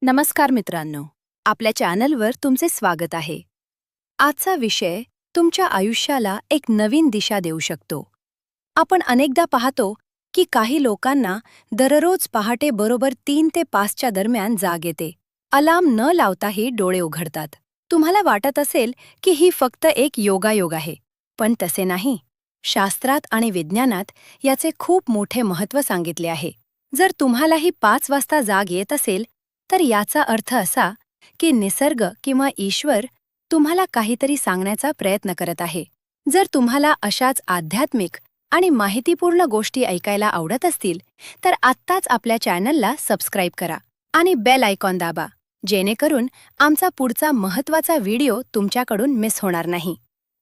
नमस्कार मित्रांनो, आपल्या चॅनलवर तुमचे स्वागत आहे. आजचा विषय तुमच्या आयुष्याला एक नवीन दिशा देऊ शकतो. आपण अनेकदा पाहतो की काही लोकांना दररोज पहाटे बरोबर 3 ते 5च्या दरम्यान जाग येते. अलार्म न लावताही डोळे उघडतात. तुम्हाला वाटत असेल की ही फक्त एक योगायोग आहे, पण तसे नाही. शास्त्रात आणि विज्ञानात याचे खूप मोठे महत्त्व सांगितले आहे. जर तुम्हालाही 5 वाजता जाग येत असेल, तर याचा अर्थ असा की निसर्ग किंवा ईश्वर तुम्हाला काहीतरी सांगण्याचा प्रयत्न करत आहे. जर तुम्हाला अशाच आध्यात्मिक आणि माहितीपूर्ण गोष्टी ऐकायला आवडत असतील, तर आत्ताच आपल्या चॅनलला सबस्क्राईब करा आणि बेल आयकॉन दाबा, जेणेकरून आमचा पुढचा महत्त्वाचा व्हिडिओ तुमच्याकडून मिस होणार नाही.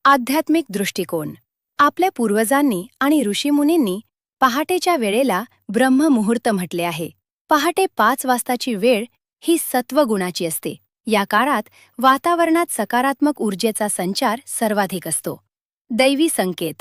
आध्यात्मिक दृष्टिकोन. आपल्या पूर्वजांनी आणि ऋषीमुनींनी पहाटेच्या वेळेला ब्रह्ममुहूर्त म्हटले आहे. पहाटे 5 वाजताची वेळ ही सत्वगुणाची असते. या काळात वातावरणात सकारात्मक ऊर्जेचा संचार सर्वाधिक असतो. दैवी संकेत.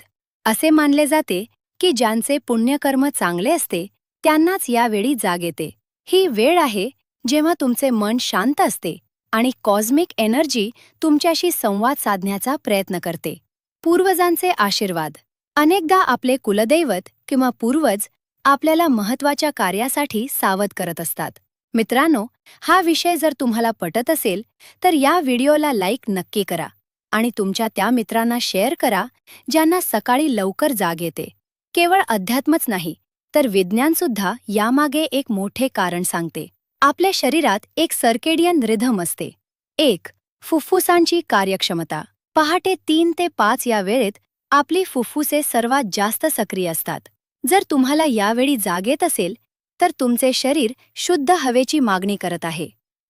असे मानले जाते की ज्यांचे पुण्यकर्म चांगले असते त्यांनाच यावेळी जाग येते. ही वेळ आहे जेव्हा तुमचे मन शांत असते आणि कॉस्मिक एनर्जी तुमच्याशी संवाद साधण्याचा प्रयत्न करते. पूर्वजांचे आशीर्वाद. अनेकदा आपले कुलदैवत किंवा पूर्वज आपल्याला महत्त्वाच्या कार्यासाठी सावध करत असतात. मित्रांनो, हा विषय जर तुम्हाला पटत असेल तर या व्हिडिओला लाईक नक्की करा आणि तुमच्या त्या मित्रांना शेअर करा ज्यांना सकाळी लवकर जाग येते. केवळ अध्यात्मच नाही, तर विज्ञानसुद्धा यामागे एक मोठे कारण सांगते. आपल्या शरीरात एक सर्केडियन रिधम असते. 1. फुफ्फुसांची कार्यक्षमता. पहाटे 3 ते 5 या वेळेत आपली फुफ्फुसे सर्वात जास्त सक्रिय असतात. जर तुम्हाला यावेळी जाग येत असेल, तर तुमचे शरीर शुद्ध हवेची मागणी करत आहे.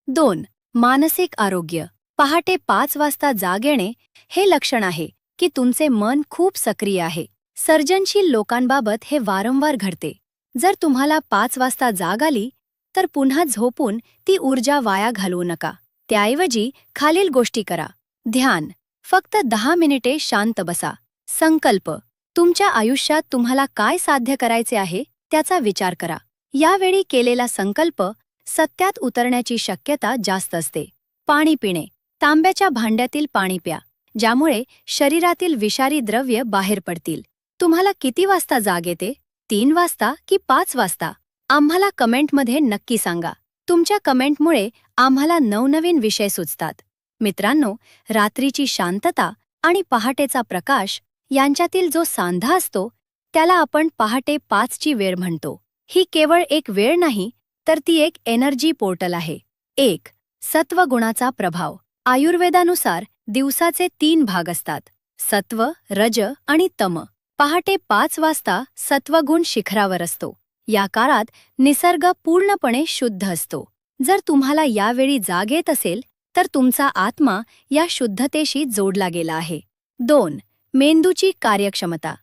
2. मानसिक आरोग्य. पहाटे 5 वाजता जाग येणे हे लक्षण आहे की तुमचे मन खूप सक्रिय आहे. सर्जनशील लोकांबाबत हे वारंवार घडते. जर तुम्हाला 5 वाजता जाग आली, तर पुन्हा झोपून ती ऊर्जा वाया घालवू नका. त्याऐवजी खालील गोष्टी करा. ध्यान. फक्त 10 मिनिटे शांत बसा. संकल्प. तुमच्या आयुष्यात तुम्हाला काय साध्य करायचे आहे त्याचा विचार करा. यावेळी केलेला संकल्प सत्यात उतरण्याची शक्यता जास्त असते. पाणी पिणे. तांब्याच्या भांड्यातील पाणी प्या, ज्यामुळे शरीरातील विषारी द्रव्य बाहेर पडतील. तुम्हाला किती वाजता जाग येते? 3 वाजता की 5 वाजता? आम्हाला कमेंटमध्ये नक्की सांगा. तुमच्या कमेंटमुळे आम्हाला नवनवीन विषय सुचतात. मित्रांनो, रात्रीची शांतता आणि पहाटेचा प्रकाश यांच्यातील जो सांधा असतो त्याला आपण पहाटे 5ची वेळ म्हणतो. ही केवळ एक वेळ नाही, तर ती एक एनर्जी पोर्टल आहे. 1. सत्वगुणाचा प्रभाव. आयुर्वेदानुसार दिवसाचे 3 भाग असतात: सत्व, रज आणि तम. पहाटे 5 वाजता सत्वगुण शिखरावर असतो. या काळात निसर्ग पूर्णपणे शुद्ध असतो. जर तुम्हाला यावेळी जाग येत असेल, तर तुमचा आत्मा या शुद्धतेशी जोडला गेला आहे. 2. मेंदूची कार्यक्षमता.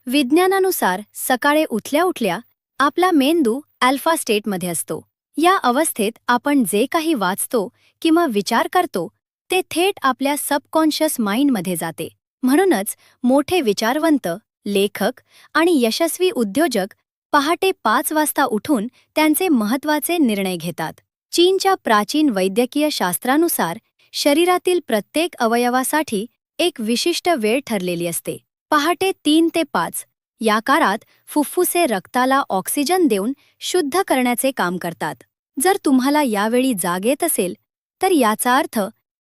विज्ञानानुसार सकाळी उठल्या उठल्या आपला मेंदू अल्फा स्टेटमध्ये असतो. या अवस्थेत आपण जे काही वाचतो किंवा विचार करतो ते थेट आपल्या सबकॉन्शियस माइंडमध्ये जाते. म्हणूनच मोठे विचारवंत, लेखक आणि यशस्वी उद्योजक पहाटे 5 वाजता उठून त्यांचे महत्त्वाचे निर्णय घेतात. चीनच्या प्राचीन वैद्यकीय शास्त्रानुसार शरीरातील प्रत्येक अवयवासाठी एक विशिष्ट वेळ ठरलेली असते. पहाटे 3 ते 5 या काळात फुफ्फुसे रक्ताला ऑक्सिजन देऊन शुद्ध करण्याचे काम करतात. जर तुम्हाला यावेळी जाग येत असेल, तर याचा अर्थ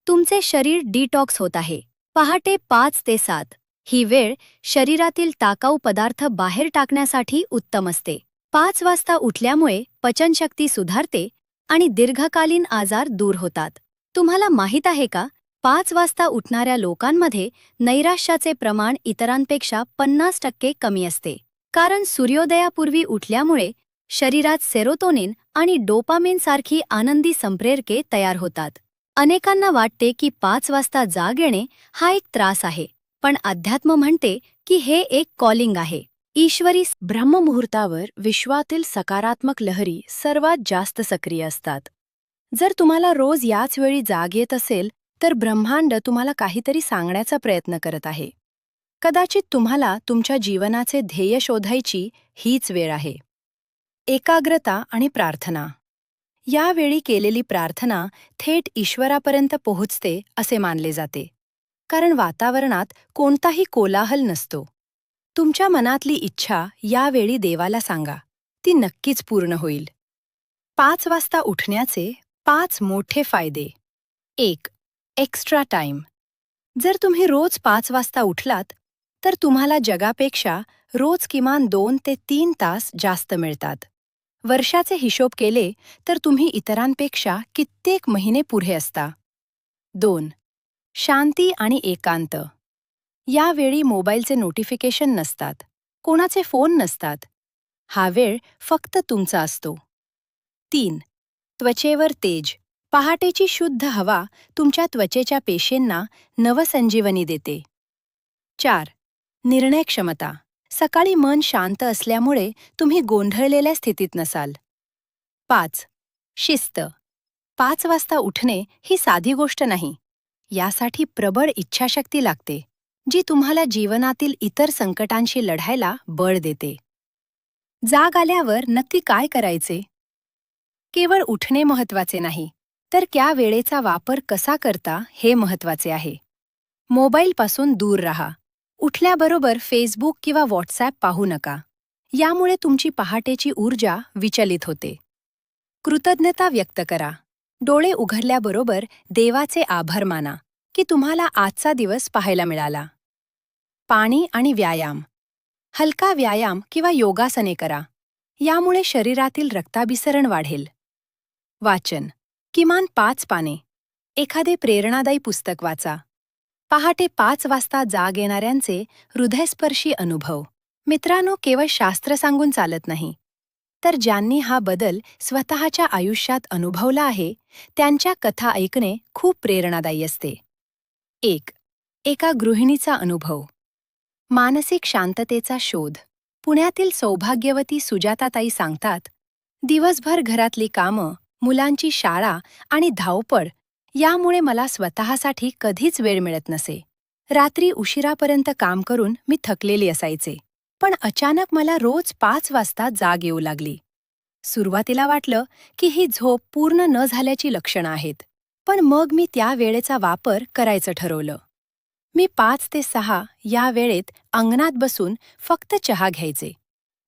तुमचे शरीर डिटॉक्स होत आहे. पहाटे 5 ते 7 ही वेळ शरीरातील टाकाऊ पदार्थ बाहेर टाकण्यासाठी उत्तम असते. 5 वाजता उठल्यामुळे पचनशक्ती सुधारते आणि दीर्घकालीन आजार दूर होतात. तुम्हाला माहीत आहे का, 5 वाजता उठणाऱ्या लोकांमध्ये नैराश्याचे प्रमाण इतरांपेक्षा 50% कमी असते. कारण सूर्योदयापूर्वी उठल्यामुळे शरीरात सेरोटोनिन आणि डोपामिन सारखी आनंदी संप्रेरके तयार होतात. अनेकांना वाटते की 5 वाजता जाग येणे हा एक त्रास आहे, पण अध्यात्म म्हणते की हे एक कॉलिंग आहे. ईश्वरी ब्रह्ममुहूर्तावर विश्वातील सकारात्मक लहरी सर्वात जास्त सक्रिय असतात. जर तुम्हाला रोज याच वेळी जाग येत असेल, तर ब्रह्मांड तुम्हाला काहीतरी सांगण्याचा प्रयत्न करत आहे. कदाचित तुम्हाला तुमच्या जीवनाचे ध्येय शोधायची हीच वेळ आहे. एकाग्रता आणि प्रार्थना. यावेळी केलेली प्रार्थना थेट ईश्वरापर्यंत पोहोचते असे मानले जाते, कारण वातावरणात कोणताही कोलाहल नसतो. तुमच्या मनातली इच्छा यावेळी देवाला सांगा, ती नक्कीच पूर्ण होईल. 5 वाजता उठण्याचे 5 मोठे फायदे. 1. Extra time. जर तुम्ही रोज 5 वाजता उठलात, तर तुम्हाला जगापेक्षा रोज किमान 2 ते 3 तास जास्त मिळतात. वर्षाचे हिशोब केले तर तुम्ही इतरांपेक्षा कित्येक महिने पुढे असता. 2. शांती आणि एकांत. यावेळी मोबाईलचे नोटिफिकेशन नसतात, कोणाचे फोन नसतात. हा वेळ फक्त तुमचा असतो. 3. त्वचेवर तेज. पहाटेची शुद्ध हवा तुमच्या त्वचेच्या पेशींना नवसंजीवनी देते. 4. निर्णय क्षमता. सकाळी मन शांत असल्यामुळे तुम्ही गोंधळलेल्या स्थितीत नसाल. 5. शिस्त. 5 वाजता उठणे ही साधी गोष्ट नाही. यासाठी प्रबळ इच्छाशक्ती लागते, जी तुम्हाला जीवनातील इतर संकटांशी लढायला बळ देते. जाग आल्यावर नक्की काय करायचे? केवळ उठणे महत्वाचे नाही, तर त्या वेळेचा वापर कसा करता हे महत्वाचे आहे. मोबाईलपासून दूर राहा. उठल्याबरोबर फेसबुक किंवा व्हॉट्सॲप पाहू नका. यामुळे तुमची पहाटेची ऊर्जा विचलित होते. कृतज्ञता व्यक्त करा. डोळे उघडल्याबरोबर देवाचे आभार माना की तुम्हाला आजचा दिवस पाहायला मिळाला. पाणी आणि व्यायाम. हलका व्यायाम किंवा योगासने करा. यामुळे शरीरातील रक्ताभिसरण वाढेल. वाचन. किमान 5 पाने. एखादे प्रेरणादायी पुस्तक वाचा. पहाटे 5 वाजता जाग येणाऱ्यांचे हृदयस्पर्शी अनुभव. मित्रांनो, केवळ शास्त्र सांगून चालत नाही, तर ज्यांनी हा बदल स्वतःच्या आयुष्यात अनुभवला आहे, त्यांच्या कथा ऐकणे खूप प्रेरणादायी असते. 1. एका गृहिणीचा अनुभव. मानसिक शांततेचा शोध. पुण्यातील सौभाग्यवती सुजाताताई सांगतात, दिवसभर घरातली कामं, मुलांची शाळा आणि धावपळ यामुळे मला स्वतःसाठी कधीच वेळ मिळत नसे. रात्री उशिरापर्यंत काम करून मी थकलेली असायचे. पण अचानक मला रोज 5 वाजता जाग येऊ लागली. सुरुवातीला वाटलं की ही झोप पूर्ण न झाल्याची लक्षणं आहेत. पण मग मी त्या वेळेचा वापर करायचं ठरवलं. मी 5 ते 6 या वेळेत अंगणात बसून फक्त चहा घ्यायचे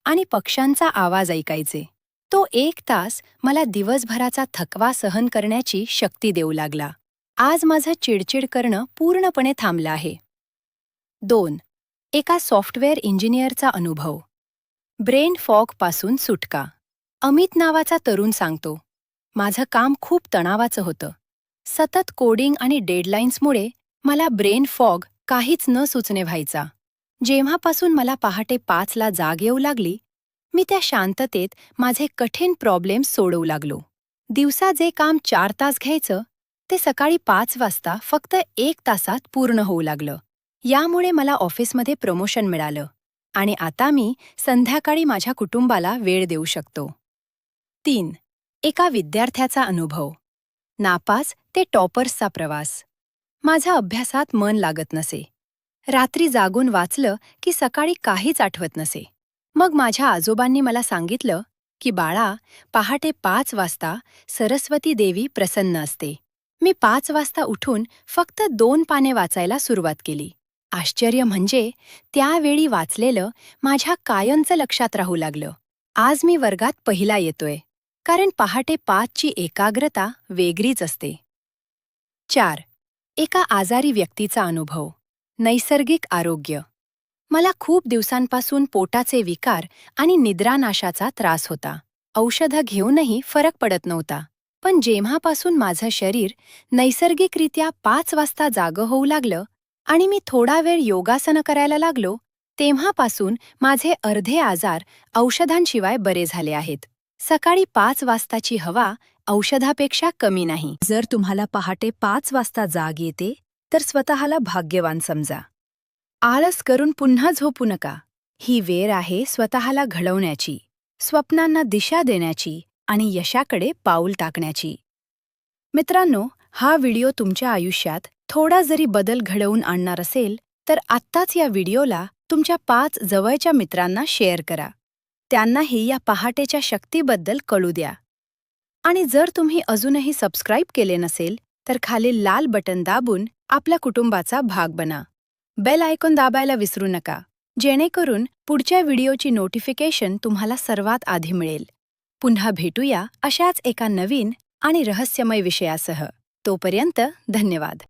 आणि पक्ष्यांचा आवाज ऐकायचे. तो 1 तास मला दिवसभराचा थकवा सहन करण्याची शक्ती देऊ लागला. आज माझं चिडचिड करणं पूर्णपणे थांबलं आहे. 2. एका सॉफ्टवेअर इंजिनिअरचा अनुभव. ब्रेन फॉगपासून सुटका. अमित नावाचा तरुण सांगतो, माझं काम खूप तणावाचं होतं. सतत कोडिंग आणि डेडलाईन्समुळे मला ब्रेन फॉग, काहीच न सुचणे व्हायचा. जेव्हापासून मला पहाटे 5ला जाग येऊ लागली, मी त्या शांततेत माझे कठीण प्रॉब्लेम्स सोडवू लागलो. दिवसा जे काम 4 तास घ्यायचं, ते सकाळी 5 वाजता फक्त 1 तासात पूर्ण होऊ लागलं. यामुळे मला ऑफिसमध्ये प्रमोशन मिळालं आणि आता मी संध्याकाळी माझ्या कुटुंबाला वेळ देऊ शकतो. 3. एका विद्यार्थ्याचा अनुभव. नापास ते टॉपर्सचा प्रवास. माझ्या अभ्यासात मन लागत नसे. रात्री जागून वाचलं की सकाळी काहीच आठवत नसे. मग माझ्या आजोबांनी मला सांगितलं की बाळा, पहाटे 5 वाजता सरस्वती देवी प्रसन्न असते. मी 5 वाजता उठून फक्त 2 पाने वाचायला सुरुवात केली. आश्चर्य म्हणजे त्यावेळी वाचलेलं माझ्या कायमचं लक्षात राहू लागलं. आज मी वर्गात पहिला येतोय, कारण पहाटे 5ची एकाग्रता वेगळीच असते. 4. एका आजारी व्यक्तीचा अनुभव. नैसर्गिक आरोग्य. मला खूप दिवसांपासून पोटाचे विकार आणि निद्रानाशाचा त्रास होता. औषधं घेऊनही फरक पडत नव्हता. पण जेव्हापासून माझं शरीर नैसर्गिकरित्या 5 वाजता जागं होऊ लागलं आणि मी थोडा वेळ योगासनं करायला लागलो, तेव्हापासून माझे अर्धे आजार औषधांशिवाय बरे झाले आहेत. सकाळी 5 वाजताची हवा औषधापेक्षा कमी नाही. जर तुम्हाला पहाटे 5 वाजता जाग येते, तर स्वतःला भाग्यवान समजा. आळस करून पुन्हा झोपू नका. ही वेळ आहे स्वतःला घडवण्याची, स्वप्नांना दिशा देण्याची आणि यशाकडे पाऊल टाकण्याची. मित्रांनो, हा व्हिडिओ तुमच्या आयुष्यात थोडा जरी बदल घडवून आणणार असेल, तर आत्ताच या व्हिडिओला तुमच्या 5 जवळच्या मित्रांना शेअर करा. त्यांनाही या पहाटेच्या शक्तीबद्दल कळू द्या. आणि जर तुम्ही अजूनही सबस्क्राईब केले नसेल तर खालील लाल बटन दाबून आपल्या कुटुंबाचा भाग बना. बेल आयकॉन दाबायला विसरू नका, जेणेकरून पुढच्या व्हिडिओची नोटिफिकेशन तुम्हाला सर्वात आधी मिळेल. पुन्हा भेटूया अशाच एका नवीन आणि रहस्यमय विषयासह. तोपर्यंत धन्यवाद.